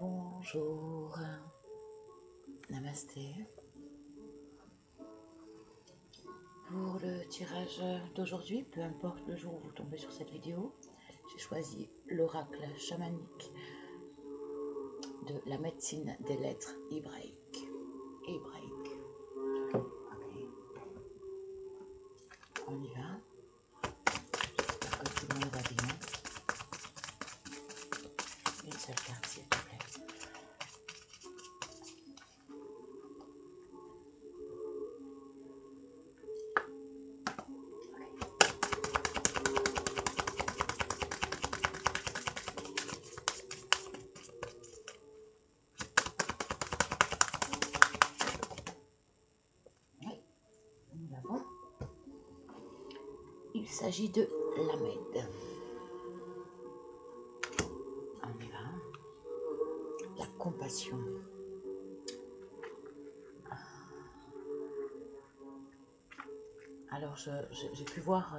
Bonjour, namasté. Pour le tirage d'aujourd'hui, peu importe le jour où vous tombez sur cette vidéo, j'ai choisi l'oracle chamanique de la médecine des lettres hébraïques. Okay. On y va. J'espère que tout le monde va bien. Une seule carte, s'il te plaît. Nous l'avons. Il s'agit de l'Amed. On y va. La compassion. Alors, j'ai pu voir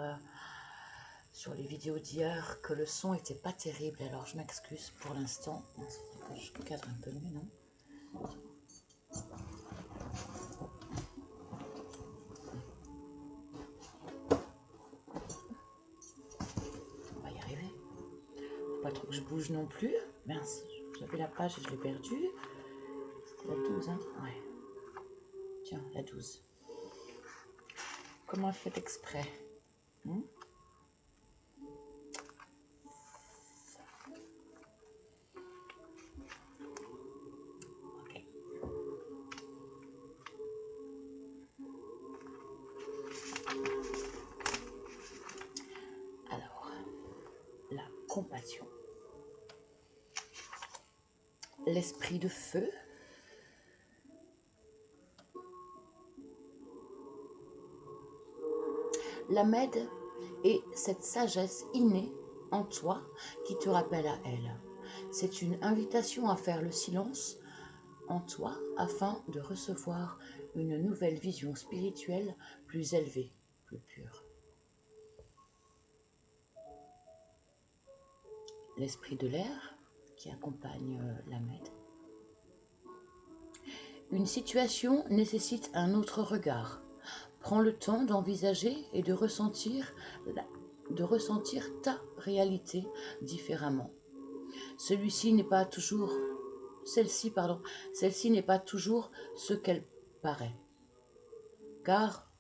sur les vidéos d'hier que le son était pas terrible, alors je m'excuse pour l'instant. Je cadre un peu mieux, non? On va y arriver. Faut pas trop que je bouge non plus. Mince, j'avais la page et je l'ai perdue. C'était la 12, hein? Ouais. Tiens, la 12. Comment elle fait exprès? Ok. Alors, la compassion. L'esprit de feu. L'Amed est cette sagesse innée en toi qui te rappelle à elle. C'est une invitation à faire le silence en toi afin de recevoir une nouvelle vision spirituelle plus élevée, plus pure. L'esprit de l'air qui accompagne l'Amed. Une situation nécessite un autre regard. Prends le temps d'envisager et de ressentir ta réalité différemment. Celle-ci n'est pas toujours ce qu'elle paraît. Car,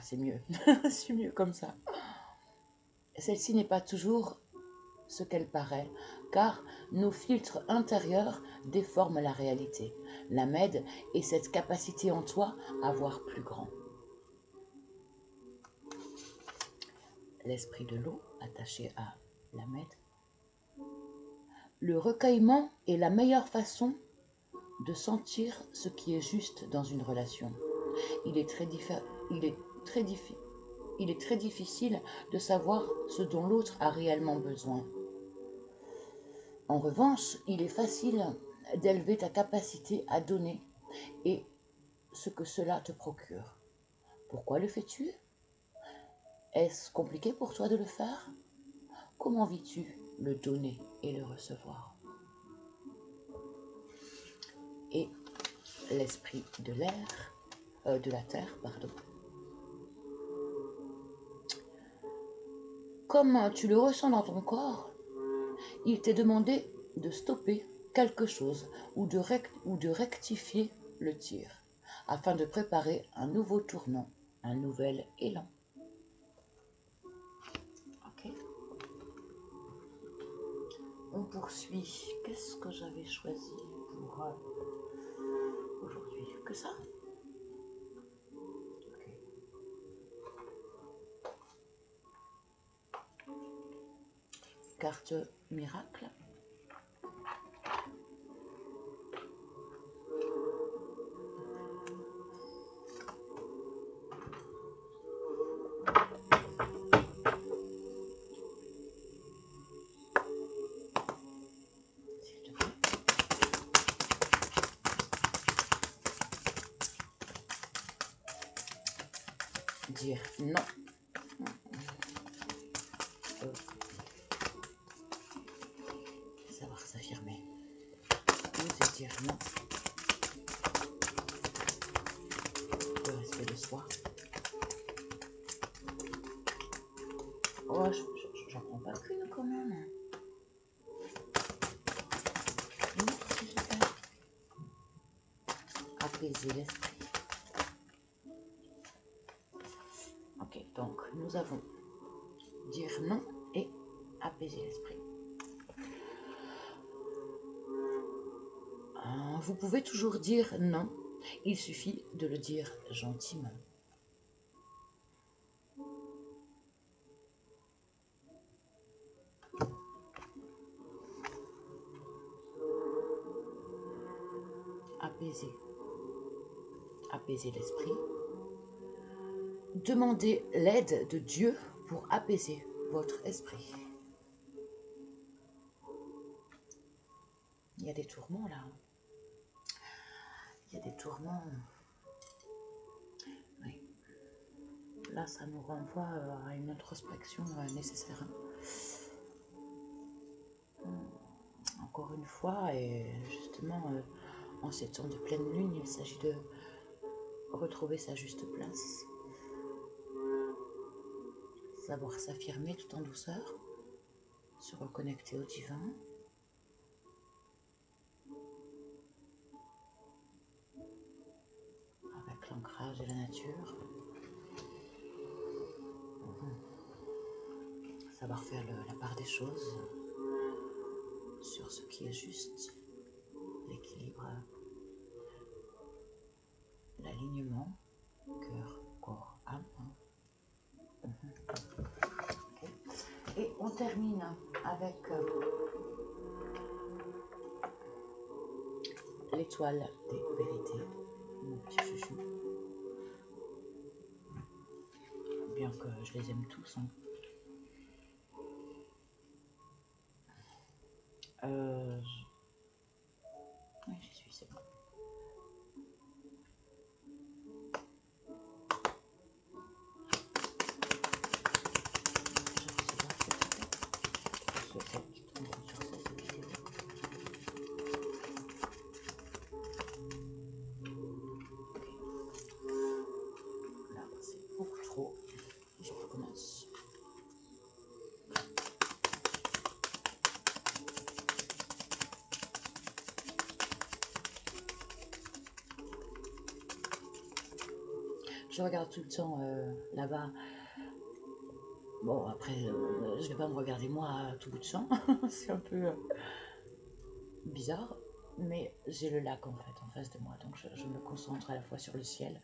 c'est mieux, c'est mieux comme ça. Celle-ci n'est pas toujours ce qu'elle paraît, car nos filtres intérieurs déforment la réalité. L'Amed est cette capacité en toi à voir plus grand. L'esprit de l'eau attaché à l'Amed. Le recueillement est la meilleure façon de sentir ce qui est juste dans une relation. Il est très difficile de savoir ce dont l'autre a réellement besoin. En revanche, il est facile d'élever ta capacité à donner et ce que cela te procure. Pourquoi le fais-tu? Est-ce compliqué pour toi de le faire? Comment vis-tu le donner et le recevoir? Et l'esprit de l'air, de la terre, pardon. Comme tu le ressens dans ton corps, il t'est demandé de stopper quelque chose ou de rectifier le tir afin de préparer un nouveau tournant, un nouvel élan. Ok. On poursuit. Qu'est-ce que j'avais choisi pour aujourd'hui? Que ça? Okay. Carte miracle. Dire non. Savoir s'affirmer. dire non. Le respect de soi. Oh, j'en prends pas qu'une quand même. Une autre, s'il te plaît. Apaiser l'esprit. Ok, donc nous avons dire non et apaiser l'esprit. Vous pouvez toujours dire non, il suffit de le dire gentiment. Apaiser. Apaiser l'esprit. Demandez l'aide de Dieu pour apaiser votre esprit. Il y a des tourments là. Il y a des tourments. Oui. Là, ça nous renvoie à une introspection nécessaire. Encore une fois, et justement, en ces temps de pleine lune, il s'agit de retrouver sa juste place. Savoir s'affirmer tout en douceur, se reconnecter au divin. Avec l'ancrage et la nature. Savoir faire la part des choses sur ce qui est juste, l'équilibre, l'alignement, cœur, corps, âme. Okay. Et on termine avec l'étoile des vérités, mon petit chouchou. Bien que je les aime tous. Hein. Oui, j'y suis, c'est bon. Là, c'est beaucoup trop. Je recommence. Je regarde tout le temps là-bas. Bon, après, je vais pas me regarder moi à tout bout de champ. C'est un peu bizarre. Mais j'ai le lac en fait en face de moi. Donc je me concentre à la fois sur le ciel.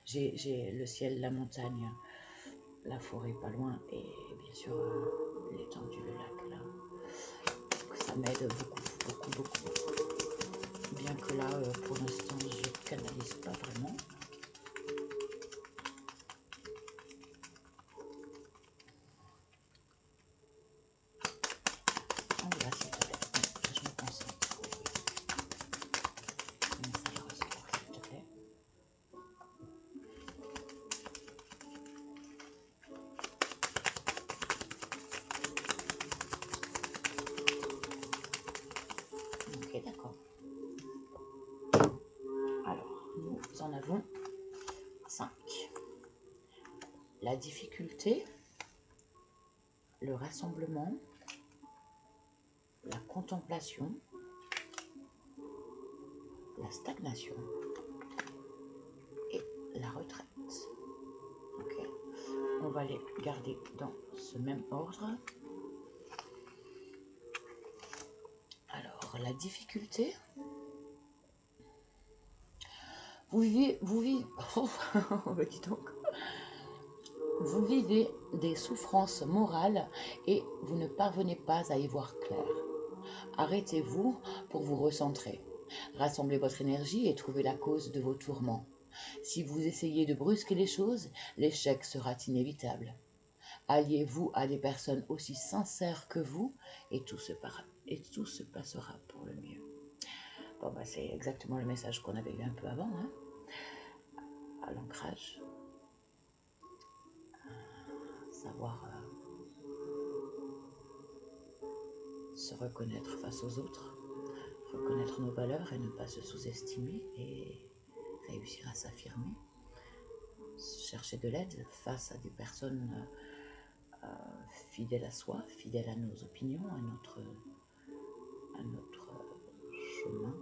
J'ai le ciel, la montagne, la forêt pas loin. Et bien sûr l'étendue, le lac là. Donc, ça m'aide beaucoup. Bien que là, pour l'instant, je canalise pas vraiment. Là, s'il te plaît. Je me concentre. Commence à le recevoir, s'il te plaît. Ok, d'accord. Alors, nous en avons 5. La difficulté, le rassemblement, la contemplation, la stagnation et la retraite. Ok. On va les garder dans ce même ordre. Alors, la difficulté, vous vivez, oh, dis donc. Vous vivez des souffrances morales et vous ne parvenez pas à y voir clair. Arrêtez-vous pour vous recentrer. Rassemblez votre énergie et trouvez la cause de vos tourments. Si vous essayez de brusquer les choses, l'échec sera inévitable. Alliez-vous à des personnes aussi sincères que vous et tout se passera pour le mieux. Bon, bah, c'est exactement le message qu'on avait eu un peu avant, hein, à l'ancrage. Savoir se reconnaître face aux autres, reconnaître nos valeurs et ne pas se sous-estimer et réussir à s'affirmer. Chercher de l'aide face à des personnes fidèles à soi, fidèles à nos opinions, à notre chemin,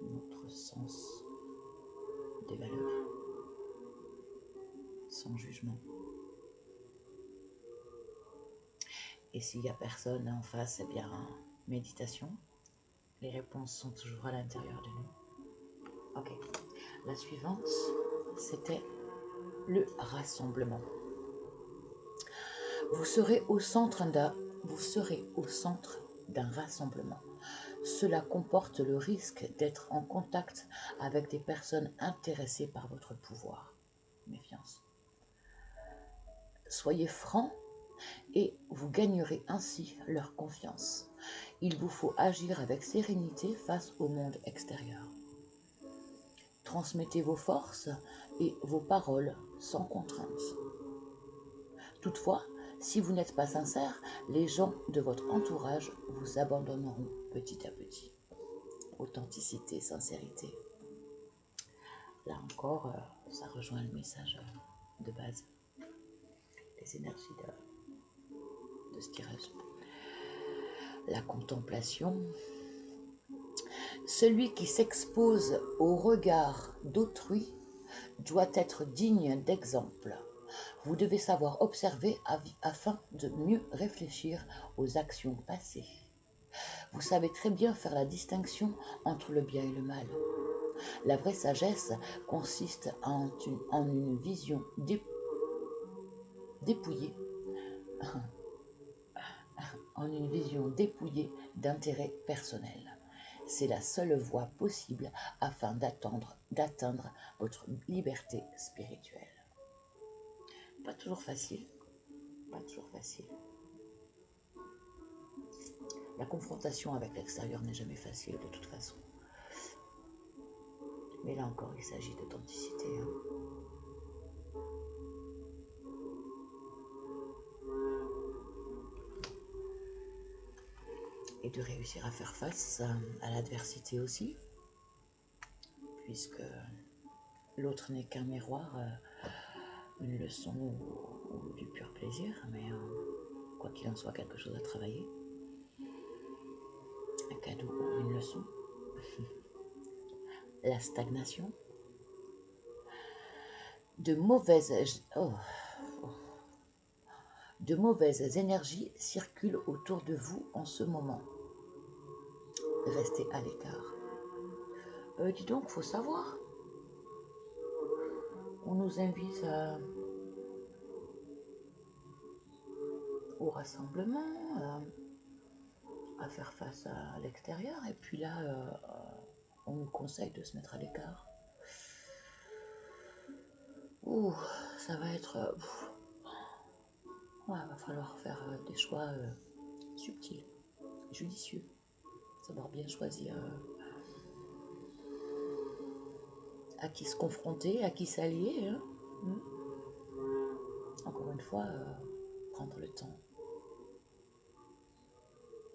notre sens des valeurs, sans jugement. Et s'il n'y a personne en face, eh bien, méditation. Les réponses sont toujours à l'intérieur de nous. Ok. La suivante, c'était le rassemblement. Vous serez au centre d'un rassemblement. Cela comporte le risque d'être en contact avec des personnes intéressées par votre pouvoir. Méfiance. Soyez franc et vous gagnerez ainsi leur confiance. Il vous faut agir avec sérénité face au monde extérieur. Transmettez vos forces et vos paroles sans contrainte. Toutefois, si vous n'êtes pas sincère, les gens de votre entourage vous abandonneront petit à petit. Authenticité, sincérité. Là encore, ça rejoint le message de base. Les énergies de ce tirage. La contemplation. Celui qui s'expose au regard d'autrui doit être digne d'exemple. Vous devez savoir observer afin de mieux réfléchir aux actions passées. Vous savez très bien faire la distinction entre le bien et le mal. La vraie sagesse consiste en une vision dépouillée, d'intérêt personnel. C'est la seule voie possible afin d'atteindre votre liberté spirituelle. Pas toujours facile, pas toujours facile. La confrontation avec l'extérieur n'est jamais facile de toute façon. Mais là encore, il s'agit d'authenticité. Et de réussir à faire face à l'adversité aussi, puisque l'autre n'est qu'un miroir, une leçon ou du pur plaisir, mais quoi qu'il en soit, quelque chose à travailler. Un cadeau ou une leçon. La stagnation. De mauvaises énergies circulent autour de vous en ce moment. Restez à l'écart. Dis donc, faut savoir. On nous invite au rassemblement, à faire face à l'extérieur, et puis là, on nous conseille de se mettre à l'écart. Ouh, ça va être... ouais, va falloir faire des choix subtils, judicieux. Savoir bien choisir à qui se confronter, à qui s'allier. Encore une fois, prendre le temps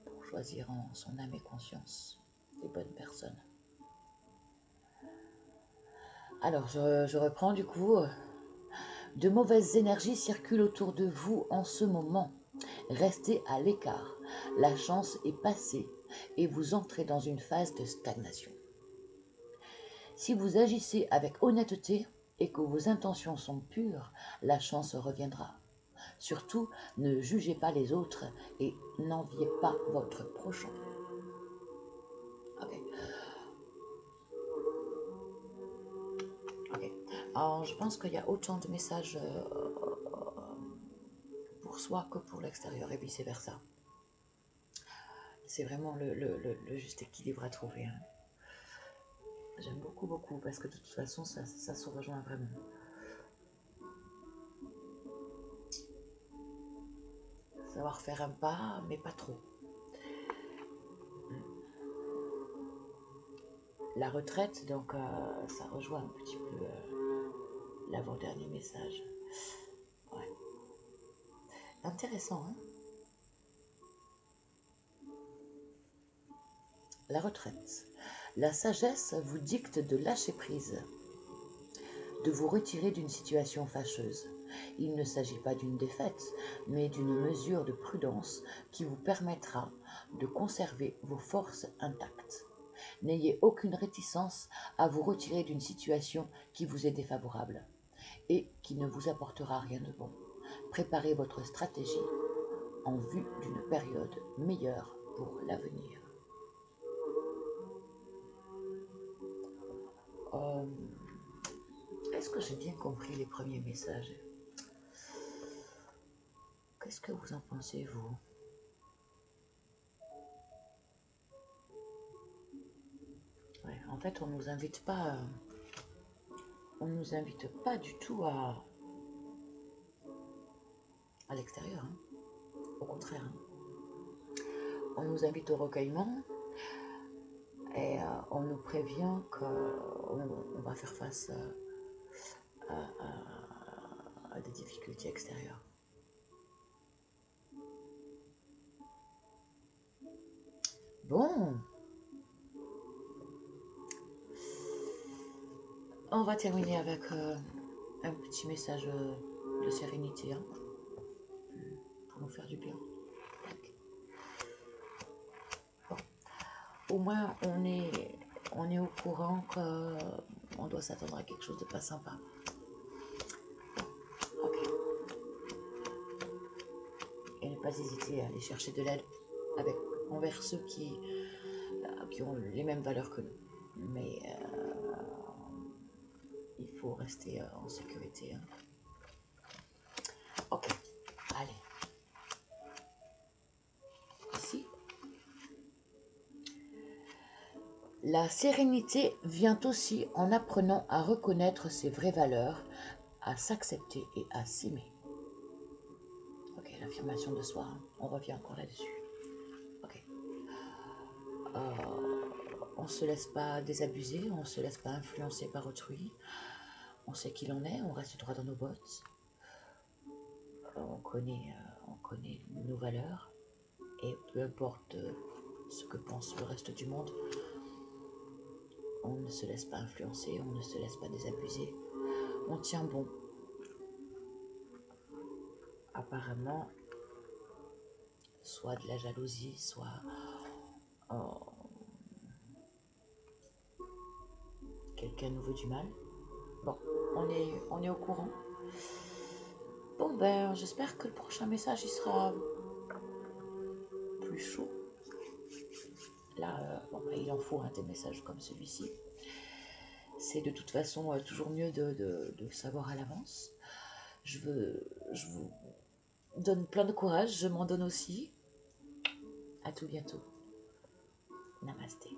pour choisir en son âme et conscience les bonnes personnes. Alors, je reprends du coup. De mauvaises énergies circulent autour de vous en ce moment. Restez à l'écart. La chance est passée et vous entrez dans une phase de stagnation. Si vous agissez avec honnêteté et que vos intentions sont pures, la chance reviendra. Surtout, ne jugez pas les autres et n'enviez pas votre prochain. Ok. Alors, je pense qu'il y a autant de messages pour soi que pour l'extérieur et vice versa. C'est vraiment le juste équilibre à trouver. J'aime beaucoup parce que de toute façon ça se rejoint vraiment. Savoir faire un pas mais pas trop. La retraite, donc ça rejoint un petit peu l'avant-dernier message. Ouais. Intéressant, hein. la retraite. La sagesse vous dicte de lâcher prise, de vous retirer d'une situation fâcheuse. Il ne s'agit pas d'une défaite, mais d'une mesure de prudence qui vous permettra de conserver vos forces intactes. N'ayez aucune réticence à vous retirer d'une situation qui vous est défavorable et qui ne vous apportera rien de bon. Préparez votre stratégie en vue d'une période meilleure pour l'avenir. Est-ce que j'ai bien compris les premiers messages? Qu'est-ce que vous en pensez, vous? Ouais, en fait, on nous invite pas du tout à l'extérieur, hein. Au contraire, hein. On nous invite au recueillement et on nous prévient qu'on va faire face à des difficultés extérieures. Bon, on va terminer avec un petit message de sérénité, hein, pour nous faire du bien. Bon. Au moins, on est au courant qu'on doit s'attendre à quelque chose de pas sympa. Ok. Et ne pas hésiter à aller chercher de l'aide envers ceux qui ont les mêmes valeurs que nous. Mais il faut rester en sécurité, hein. Ok, allez. Ici. La sérénité vient aussi en apprenant à reconnaître ses vraies valeurs, à s'accepter et à s'aimer. Ok, l'affirmation de soi, hein. On revient encore là-dessus. Ok. On ne se laisse pas désabuser, on ne se laisse pas influencer par autrui. On sait qui l'on est, on reste droit dans nos bottes. On connaît nos valeurs. Et peu importe ce que pense le reste du monde, on ne se laisse pas influencer, on ne se laisse pas désabuser. On tient bon. Apparemment, soit de la jalousie, soit quelqu'un nous veut du mal. Bon, on est au courant. Bon, ben, j'espère que le prochain message, il sera plus chaud. Là, bon, ben, il en faut des messages comme celui-ci. C'est de toute façon toujours mieux de savoir à l'avance. Je vous donne plein de courage, je m'en donne aussi. À tout bientôt. Namasté.